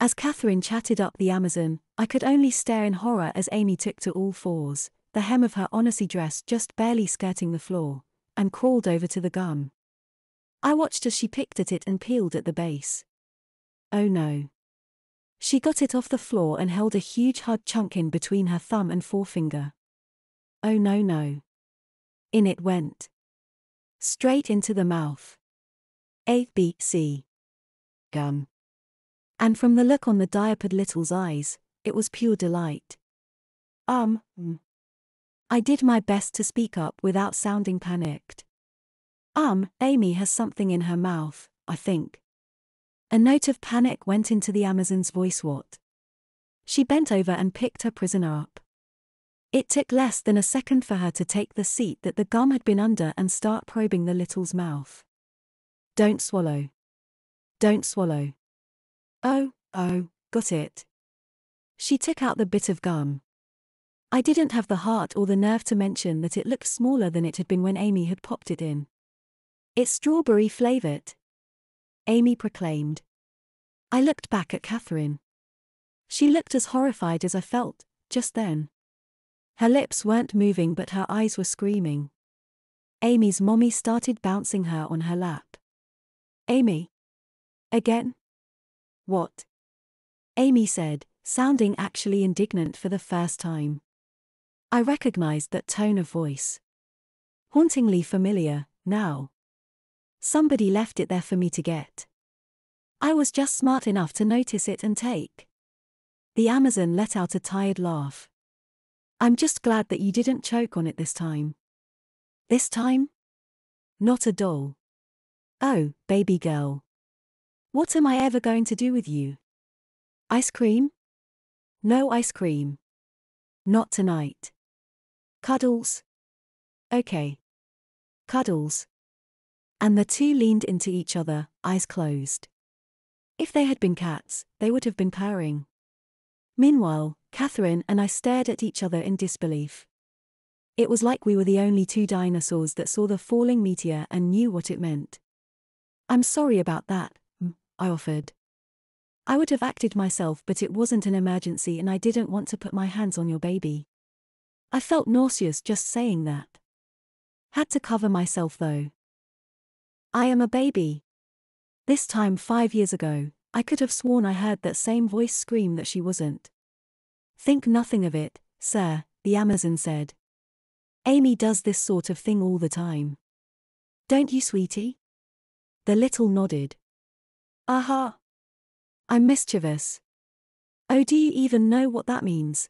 As Catherine chatted up the Amazon, I could only stare in horror as Amy took to all fours, the hem of her Odyssey dress just barely skirting the floor, and crawled over to the gum. I watched as she picked at it and peeled at the base. Oh no. She got it off the floor and held a huge hard chunk in between her thumb and forefinger. Oh no no. In it went. Straight into the mouth. A, B, C. Gum. And from the look on the diapered little's eyes, it was pure delight. I did my best to speak up without sounding panicked. Amy has something in her mouth, I think. A note of panic went into the Amazon's voice. What? She bent over and picked her prisoner up. It took less than a second for her to take the seat that the gum had been under and start probing the little's mouth. Don't swallow. Don't swallow. Oh, got it. She took out the bit of gum. I didn't have the heart or the nerve to mention that it looked smaller than it had been when Amy had popped it in. It's strawberry flavored, Amy proclaimed. I looked back at Catherine. She looked as horrified as I felt, just then. Her lips weren't moving but her eyes were screaming. Amy's mommy started bouncing her on her lap. Amy? Again? What? Amy said, sounding actually indignant for the first time. I recognized that tone of voice. Hauntingly familiar, now. Somebody left it there for me to get. I was just smart enough to notice it and take. The Amazon let out a tired laugh. I'm just glad that you didn't choke on it this time. This time? Not a doll. Oh, baby girl. What am I ever going to do with you? Ice cream? No ice cream. Not tonight. Cuddles? Okay. Cuddles. And the two leaned into each other, eyes closed. If they had been cats, they would have been purring. Meanwhile, Catherine and I stared at each other in disbelief. It was like we were the only two dinosaurs that saw the falling meteor and knew what it meant. I'm sorry about that, I offered. I would have acted myself but it wasn't an emergency and I didn't want to put my hands on your baby. I felt nauseous just saying that. Had to cover myself though. I am a baby. This time 5 years ago, I could have sworn I heard that same voice scream that she wasn't. Think nothing of it, sir, the Amazon said. Amy does this sort of thing all the time. Don't you, sweetie? The little nodded. Aha. I'm mischievous. Oh, do you even know what that means?